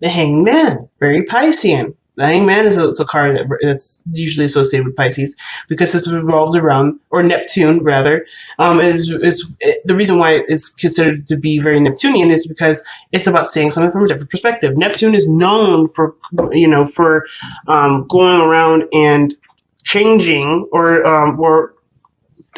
The Hanged Man, very Piscean. The Hanged Man is a card that's usually associated with Pisces because this revolves around, or Neptune rather. The reason why it's considered to be very Neptunian is because it's about seeing something from a different perspective. Neptune is known for, going around and changing, or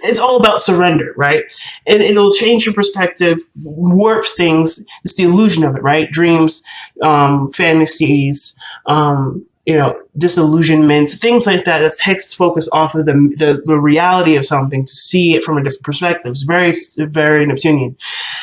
it's all about surrender, right? And it'll change your perspective, warps things. It's the illusion of it, right? Dreams, fantasies, disillusionment, things like that. That takes focus off of the reality of something to see it from a different perspective. It's very, very Neptunian.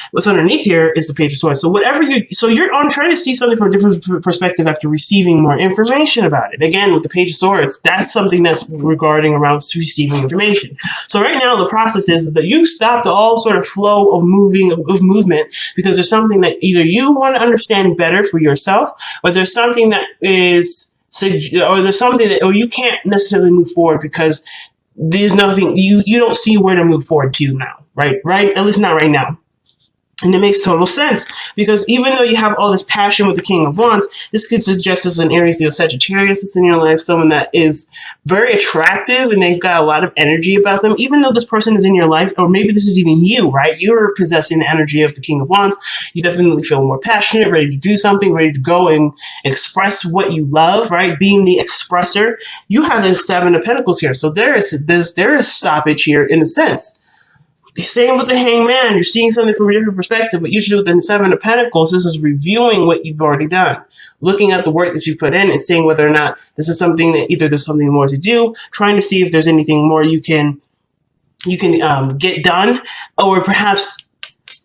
What's underneath here is the Page of Swords. So you're on trying to see something from a different perspective after receiving more information about it. Again, with the Page of Swords, that's something that's regarding around receiving information. So right now, the process is that you stopped all sort of flow of movement because there's something that either you want to understand better for yourself, or there's something that or you can't necessarily move forward because there's nothing, you don't see where to move forward to now, right? At least not right now. And it makes total sense because even though you have all this passion with the King of Wands, this could suggest as an Aries, Leo, Sagittarius that's in your life, someone that is very attractive and they've got a lot of energy about them. Even though this person is in your life, or maybe this is even you, right? You're possessing the energy of the King of Wands. You definitely feel more passionate, ready to do something, ready to go and express what you love, right? Being the expressor. You have the Seven of Pentacles here. So there is stoppage here in a sense. Same with the Hanged Man. You're seeing something from a different perspective, but usually with the Seven of Pentacles, this is reviewing what you've already done, looking at the work that you've put in and seeing whether or not this is something that either there's something more to do, trying to see if there's anything more you can get done, or perhaps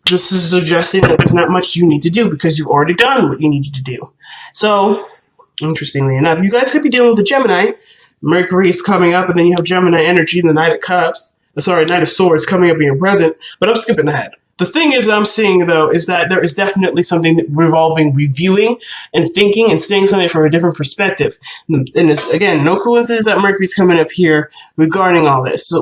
this is suggesting that there's not much you need to do because you've already done what you needed to do. So, interestingly enough, you guys could be dealing with the Gemini. Mercury is coming up, and then you have Gemini energy in the Knight of Swords coming up in your present, but I'm skipping ahead. The thing is that I'm seeing, though, is that there is definitely something revolving reviewing and thinking and seeing something from a different perspective. And it's, again, no coincidence that Mercury's coming up here regarding all this.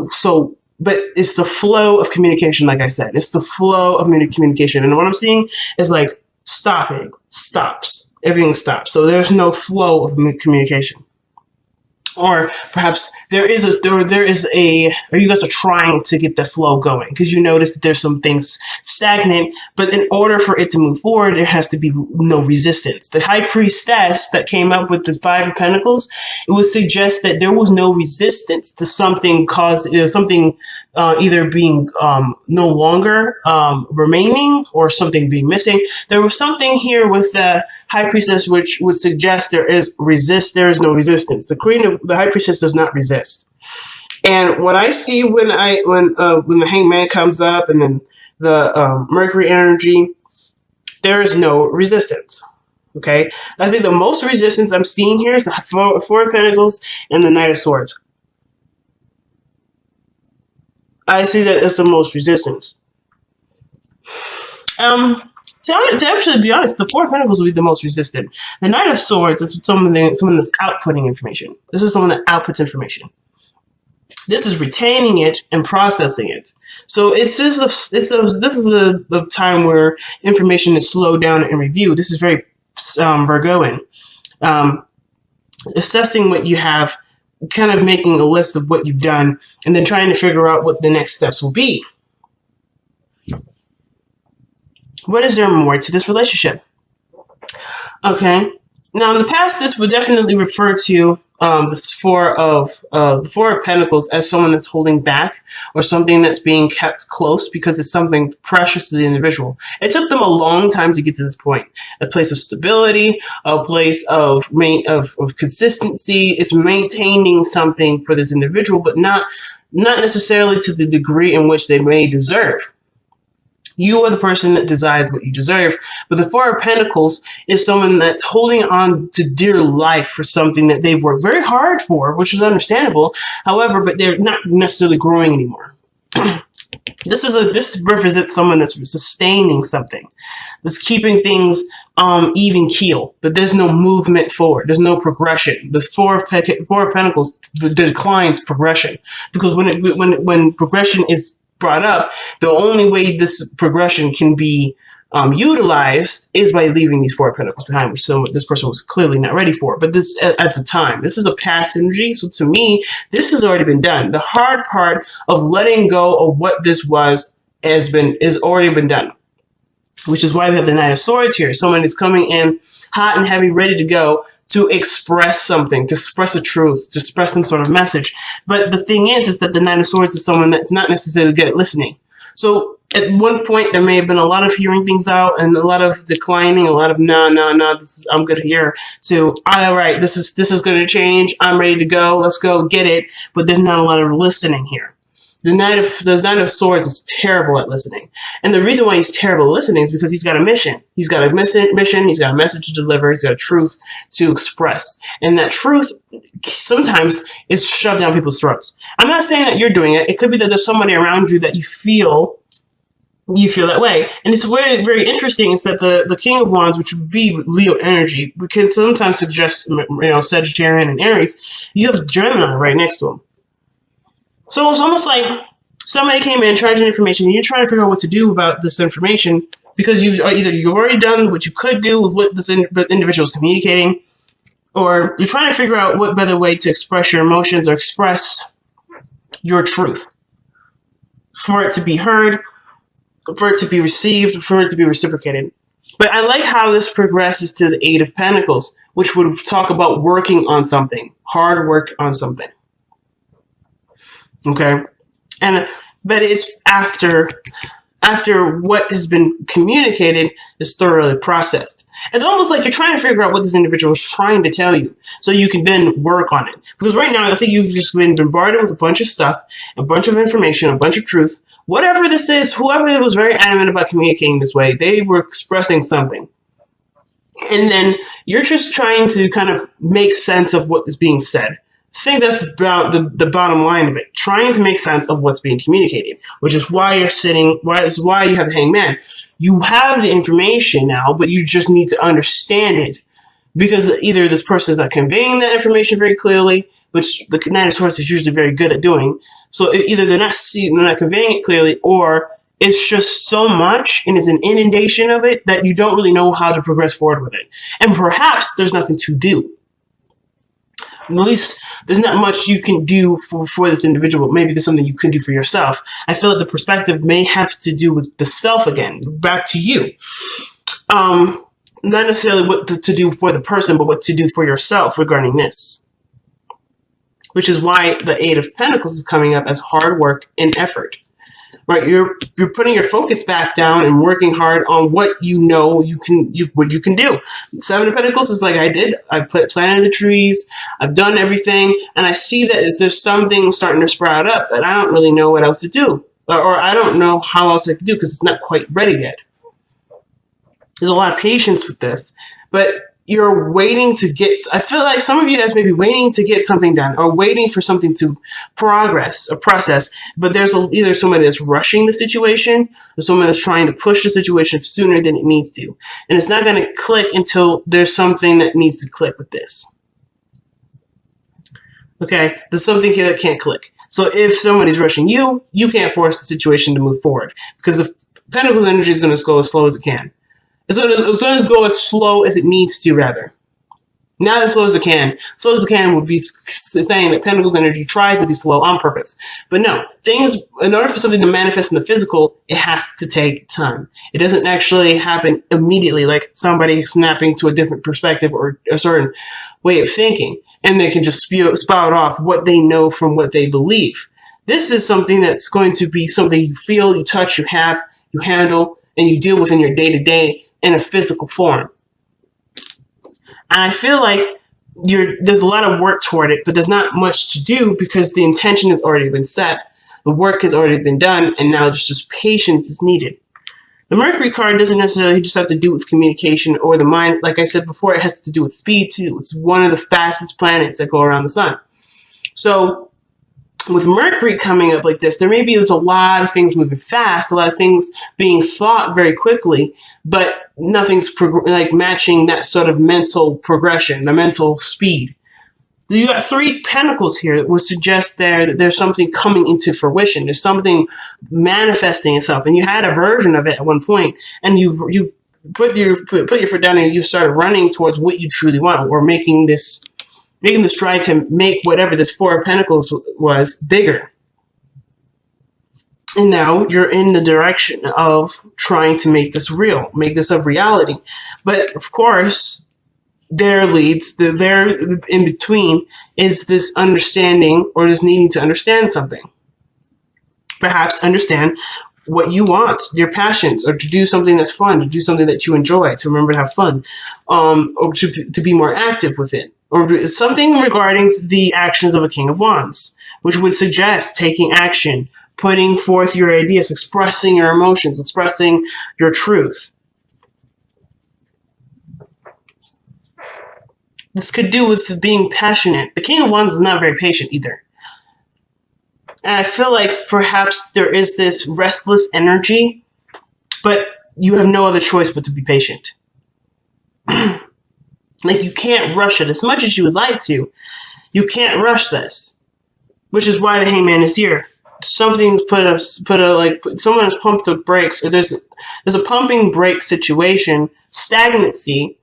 But it's the flow of communication, like I said. It's the flow of communication. And what I'm seeing is like stops. Everything stops. So there's no flow of communication. Or perhaps or you guys are trying to get the flow going because you notice that there's some things stagnant, but in order for it to move forward, there has to be no resistance. The High Priestess that came up with the Five of Pentacles, it would suggest that there was no resistance to something either being no longer remaining or something being missing. There was something here with the High Priestess which would suggest there is no resistance. The High Priestess does not resist. And what I see when the Hanged Man comes up and then the Mercury energy, there is no resistance. Okay? I think the most resistance I'm seeing here is the Four of Pentacles and the Knight of Swords. I see that as the most resistance. To actually be honest, the Four of Pentacles will be the most resistant. The Knight of Swords is someone that's outputting information. This is someone that outputs information. This is retaining it and processing it. So this is the time where information is slowed down and reviewed. This is very Virgoan. Assessing what you have, kind of making a list of what you've done, and then trying to figure out what the next steps will be. What is there more to this relationship? Okay. Now, in the past, this would definitely refer to the Four of Pentacles as someone that's holding back or something that's being kept close because it's something precious to the individual. It took them a long time to get to this point. A place of stability, a place of consistency. It's maintaining something for this individual, but not necessarily to the degree in which they may deserve. You are the person that decides what you deserve. But the Four of Pentacles is someone that's holding on to dear life for something that they've worked very hard for, which is understandable. However, but they're not necessarily growing anymore. This represents someone that's sustaining something, that's keeping things even keel. But there's no movement forward. There's no progression. The Four of Pentacles declines progression because when progression is brought up, the only way this progression can be utilized is by leaving these Four of Pentacles behind, which this person was clearly not ready for. But this, at the time, this is a past energy. So to me, this has already been done. The hard part of letting go of what this was is already been done, which is why we have the Knight of Swords here. Someone is coming in hot and heavy, ready to go, to express something, to express a truth, to express some sort of message. But the thing is that the Knight of Swords is someone that's not necessarily good at listening. So at one point, there may have been a lot of hearing things out and a lot of declining, a lot of no, I'm good here. To all right, this is going to change. I'm ready to go. Let's go get it. But there's not a lot of listening here. The Knight of Swords is terrible at listening, and the reason why he's terrible at listening is because he's got a mission. He's got a mission. He's got a message to deliver. He's got a truth to express, and that truth sometimes is shoved down people's throats. I'm not saying that you're doing it. It could be that there's somebody around you that you feel that way. And it's very, very interesting is that the King of Wands, which would be Leo energy, we can sometimes suggest, Sagittarian and Aries. You have Gemini right next to him. So it's almost like somebody came in, charging information, and you're trying to figure out what to do about this information because you've already done what you could do with what this individual is communicating, or you're trying to figure out what better way to express your emotions or express your truth for it to be heard, for it to be received, for it to be reciprocated. But I like how this progresses to the Eight of Pentacles, which would talk about working on something, hard work on something. Okay, but it's after what has been communicated is thoroughly processed. It's almost like you're trying to figure out what this individual is trying to tell you, so you can then work on it. Because right now, I think you've just been bombarded with a bunch of stuff, a bunch of information, a bunch of truth. Whatever this is, whoever was very adamant about communicating this way, they were expressing something. And then you're just trying to kind of make sense of what is being said. I think that's about the bottom line of it. Trying to make sense of what's being communicated, which is why you have the Hangman. You have the information now, but you just need to understand it. Because either this person is not conveying that information very clearly, which the Knight of Swords is usually very good at doing. So either they're not conveying it clearly, or it's just so much and it's an inundation of it that you don't really know how to progress forward with it. And perhaps there's nothing to do. At least there's not much you can do for this individual. Maybe there's something you can do for yourself. I feel like the perspective may have to do with the self again, back to you. Not necessarily what to do for the person, but what to do for yourself regarding this. Which is why the Eight of Pentacles is coming up as hard work and effort. Right, you're putting your focus back down and working hard on what what you can do. Seven of Pentacles is like I planted the trees, I've done everything, and I see that there's something starting to sprout up, but I don't really know what else to do, or I don't know how else I can do because it's not quite ready yet. There's a lot of patience with this, but you're waiting to get, I feel like some of you guys may be waiting to get something done or waiting for something to progress or process, but there's either somebody that's rushing the situation or someone that's trying to push the situation sooner than it needs to. And it's not going to click until there's something that needs to click with this. Okay, there's something here that can't click. So if somebody's rushing you, you can't force the situation to move forward because the Pentacles energy is going to go as slow as it can. It's going to go as slow as it needs to, rather. Not as slow as it can. Slow as it can would be saying that Pentacles energy tries to be slow on purpose. But no, in order for something to manifest in the physical, it has to take time. It doesn't actually happen immediately, like somebody snapping to a different perspective or a certain way of thinking, and they can just spout off what they know from what they believe. This is something that's going to be something you feel, you touch, you have, you handle, and you deal with in your day-to-day in a physical form. And I feel like there's a lot of work toward it, but there's not much to do because the intention has already been set, the work has already been done, and now just patience is needed. The Mercury card doesn't necessarily just have to do with communication or the mind. Like I said before, it has to do with speed too. It's one of the fastest planets that go around the sun. So with Mercury coming up like this, there's a lot of things moving fast, a lot of things being thought very quickly, but nothing's matching that sort of mental progression, the mental speed. You got 3 pentacles here that would suggest that there's something coming into fruition. There's something manifesting itself, and you had a version of it at one point, and you've put your foot down and you started running towards what you truly want, or making the stride to make whatever this 4 of Pentacles was bigger. And now you're in the direction of trying to make this real, make this a reality. But of course, there in between is this understanding, or this needing to understand something. Perhaps understand what you want, your passions, or to do something that's fun, to do something that you enjoy, to remember to have fun, or to be more active with it, or something regarding the actions of a King of Wands, which would suggest taking action, putting forth your ideas, expressing your emotions, expressing your truth. This could do with being passionate. The King of Wands is not very patient either. And I feel like perhaps there is this restless energy, but you have no other choice but to be patient. Like, you can't rush it as much as you would like to. You can't rush this, which is why the Hangman is here. Something's someone has pumped the brakes, or there's a pumping brake situation, stagnancy,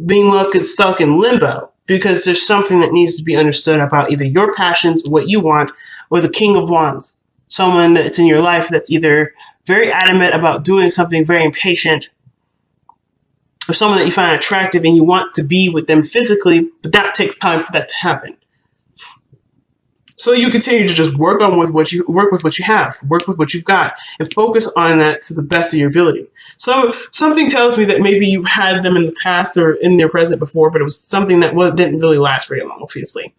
being stuck in limbo, because there's something that needs to be understood about either your passions, what you want, or the King of Wands, someone that's in your life that's either very adamant about doing something very impatient, or someone that you find attractive and you want to be with them physically, but that takes time for that to happen. So you continue to just work with what you have, work with what you've got, and focus on that to the best of your ability. So something tells me that maybe you had them in the past or in their present before, but it was something that didn't really last very long, obviously.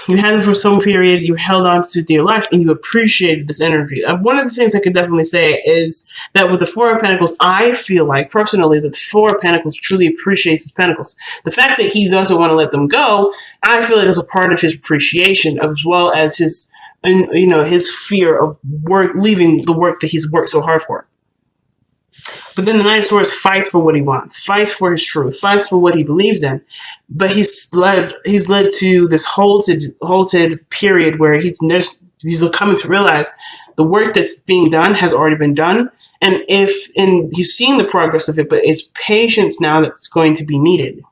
You had them for some period, you held on to dear life, and you appreciated this energy. One of the things I could definitely say is that with the 4 of Pentacles, I feel like, personally, that the 4 of Pentacles truly appreciates his Pentacles. The fact that he doesn't want to let them go, I feel like is a part of his appreciation, as well as his fear of leaving the work that he's worked so hard for. But then the Knight of Swords fights for what he wants, fights for his truth, fights for what he believes in. But he's led to this halted period where he's coming to realize the work that's being done has already been done, and he's seeing the progress of it, but it's patience now that's going to be needed.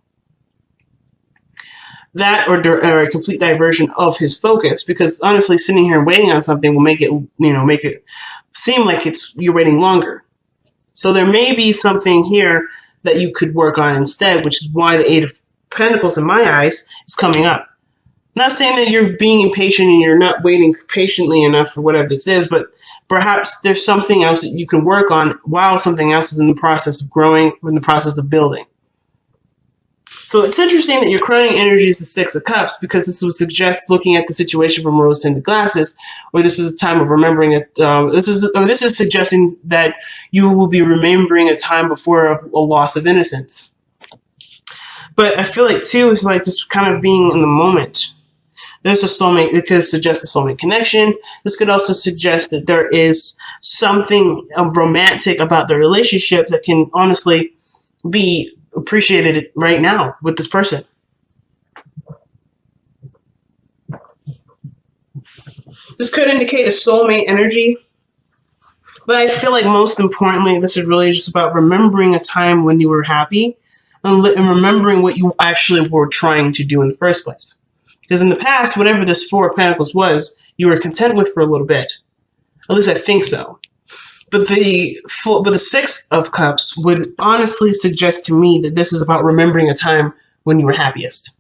That or a complete diversion of his focus, because honestly, sitting here and waiting on something will make it seem like you're waiting longer. So there may be something here that you could work on instead, which is why the 8 of Pentacles, in my eyes, is coming up. Not saying that you're being impatient and you're not waiting patiently enough for whatever this is, but perhaps there's something else that you can work on while something else is in the process of growing, or in the process of building. So it's interesting that your crowning energy is the 6 of Cups, because this would suggest looking at the situation from rose-tinted glasses, or this is a time of remembering it. This is suggesting that you will be remembering a time before of a loss of innocence. But I feel like too is like just kind of being in the moment. There's a soulmate. It could suggest a soulmate connection. This could also suggest that there is something romantic about the relationship that can honestly be appreciated right now with this person. This could indicate a soulmate energy, but I feel like most importantly, this is really just about remembering a time when you were happy and remembering what you actually were trying to do in the first place. Because in the past, whatever this 4 of Pentacles was, you were content with for a little bit. At least I think so. But the 6 of Cups would honestly suggest to me that this is about remembering a time when you were happiest.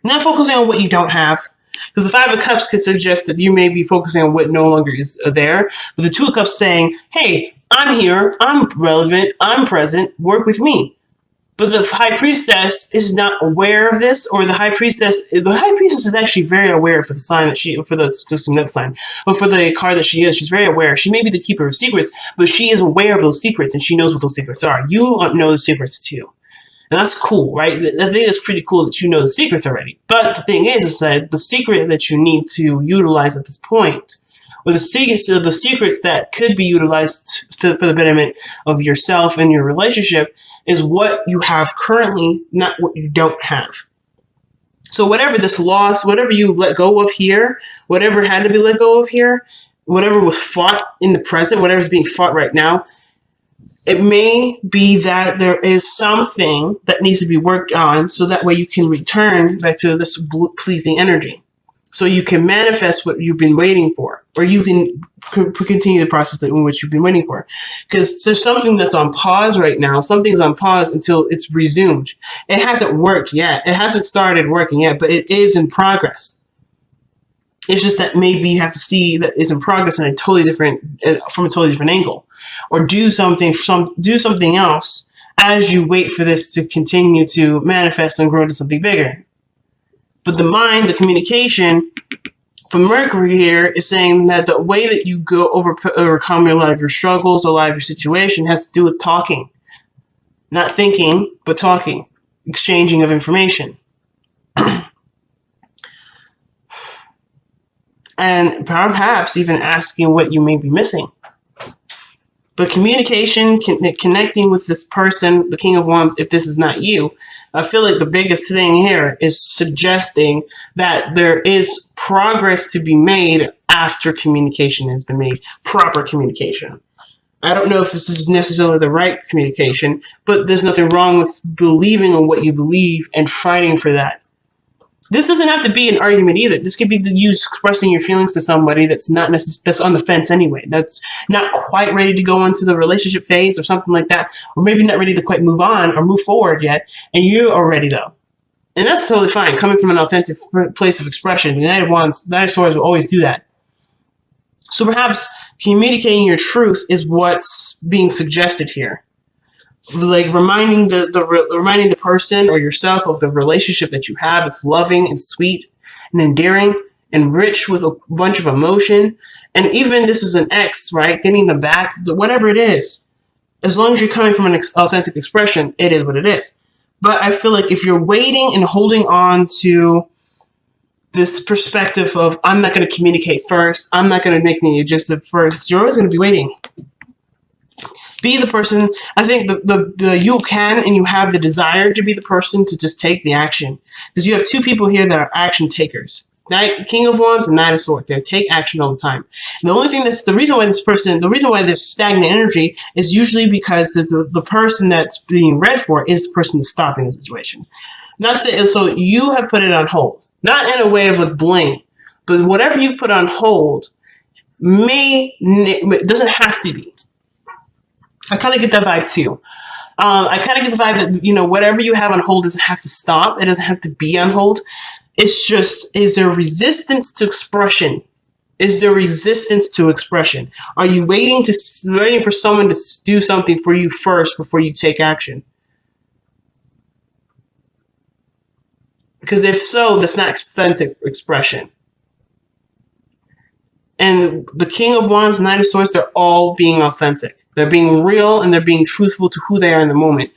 Not focusing on what you don't have, because the 5 of Cups could suggest that you may be focusing on what no longer is there. But the 2 of Cups saying, hey, I'm here, I'm relevant, I'm present, work with me. But the High Priestess is not aware of this, or the High Priestess is actually very aware for the sign that for the card that she is. She's very aware. She may be the keeper of secrets, but she is aware of those secrets, and she knows what those secrets are. You know the secrets too. And that's cool, right? I think it's pretty cool that you know the secrets already. But the thing is that the secret that you need to utilize at this point, or the secrets that could be utilized for the betterment of yourself and your relationship, is what you have currently, not what you don't have. So whatever this loss, whatever you let go of here, whatever had to be let go of here, whatever was fought in the present, whatever's being fought right now, it may be that there is something that needs to be worked on so that way you can return back to this pleasing energy. So you can manifest what you've been waiting for, or you can continue the process in which you've been waiting for. Because there's something that's on pause right now. Something's on pause until it's resumed. It hasn't worked yet. It hasn't started working yet, but it is in progress. It's just that maybe you have to see that it's in progress in a totally different, from a totally different angle, or do something else as you wait for this to continue to manifest and grow to something bigger. But the mind, the communication from Mercury here is saying that the way that you go overcome a lot of your struggles, a lot of your situation has to do with talking. Not thinking, but talking. Exchanging of information. And perhaps even asking what you may be missing. But communication, connecting with this person, the King of Wands, if this is not you, I feel like the biggest thing here is suggesting that there is progress to be made after communication has been made, proper communication. I don't know if this is necessarily the right communication, but there's nothing wrong with believing in what you believe and fighting for that. This doesn't have to be an argument either. This could be you expressing your feelings to somebody that's not that's on the fence anyway. That's not quite ready to go into the relationship phase or something like that, or maybe not ready to quite move on or move forward yet, and you are ready though. And that's totally fine, coming from an authentic place of expression. The Knight of Wands, Knight of Swords will always do that. So perhaps communicating your truth is what's being suggested here. Like reminding the person or yourself of the relationship that you have. It's loving and sweet and endearing and rich with a bunch of emotion. And even this is an ex, right? Getting them back, whatever it is. As long as you're coming from an authentic expression, it is what it is. But I feel like if you're waiting and holding on to this perspective of, I'm not going to communicate first, I'm not going to make any adjustment first, you're always going to be waiting. Be the person. I think the you can and you have the desire to be the person to just take the action. Because you have two people here that are action takers. King of Wands and Knight of Swords. They take action all the time. And the only thing the reason why there's stagnant energy is usually because the person that's being read for is the person that's stopping the situation. Not saying, so you have put it on hold. Not in a way of a blame, but whatever you've put on hold doesn't have to be. I kind of get that vibe too. I kind of get the vibe that, whatever you have on hold doesn't have to stop. It doesn't have to be on hold. It's just, is there resistance to expression? Is there resistance to expression? Are you waiting for someone to do something for you first before you take action? Because if so, that's not authentic expression. And the King of Wands and Knight of Swords, they're all being authentic. They're being real and they're being truthful to who they are in the moment.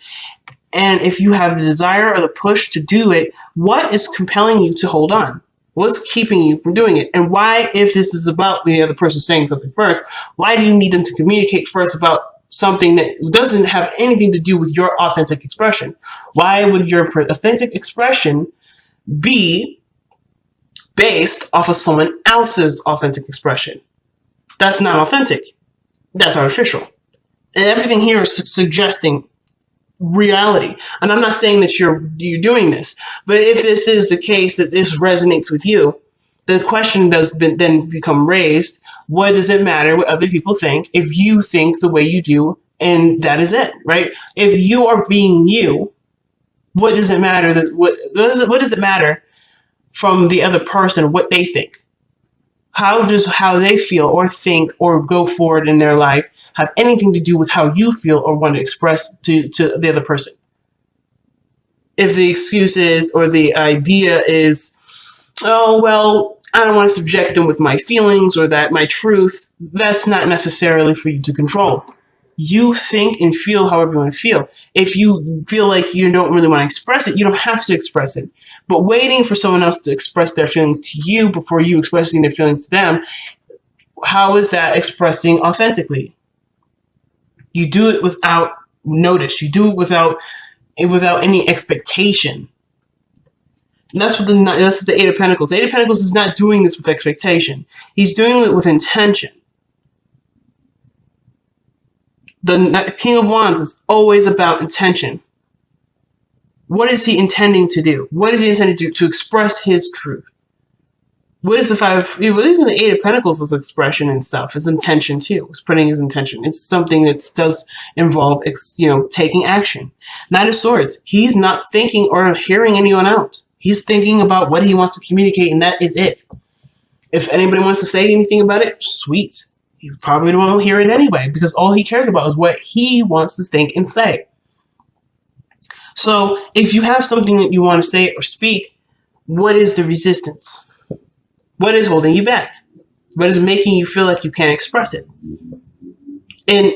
And if you have the desire or the push to do it, what is compelling you to hold on? What's keeping you from doing it? And why, if this is about the other person saying something first, why do you need them to communicate first about something that doesn't have anything to do with your authentic expression? Why would your authentic expression be based off of someone else's authentic expression? That's not authentic. That's artificial. And everything here is suggesting reality. And I'm not saying that you're doing this, but if this is the case, that this resonates with you, the question does then become raised. What does it matter what other people think if you think the way you do, and that is it, right? If you are being you, what does it matter? What does it matter from the other person, what they think? How does how they feel or think or go forward in their life have anything to do with how you feel or want to express to the other person? If the excuse is, or the idea is, oh, well, I don't want to subject them with my feelings or that my truth, that's not necessarily for you to control. You think and feel however you want to feel. If you feel like you don't really want to express it, you don't have to express it. But waiting for someone else to express their feelings to you before you expressing their feelings to them, how is that expressing authentically? You do it without notice. You do it without any expectation. And that's the Eight of Pentacles. The Eight of Pentacles is not doing this with expectation. He's doing it with intention. The King of Wands is always about intention. What is he intending to do? What is he intending to do? To express his truth. What is the Five? Even the Eight of Pentacles is expression and stuff. It's intention too. It's putting his intention. It's something that does involve, taking action. Knight of Swords. He's not thinking or hearing anyone out. He's thinking about what he wants to communicate, and that is it. If anybody wants to say anything about it, sweet. You probably won't hear it anyway, because all he cares about is what he wants to think and say. So if you have something that you want to say or speak, what is the resistance? What is holding you back? What is making you feel like you can't express it? And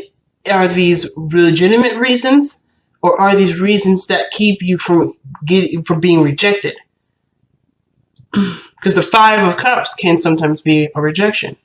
are these legitimate reasons, or are these reasons that keep you from being rejected? Because the Five of Cups can sometimes be a rejection.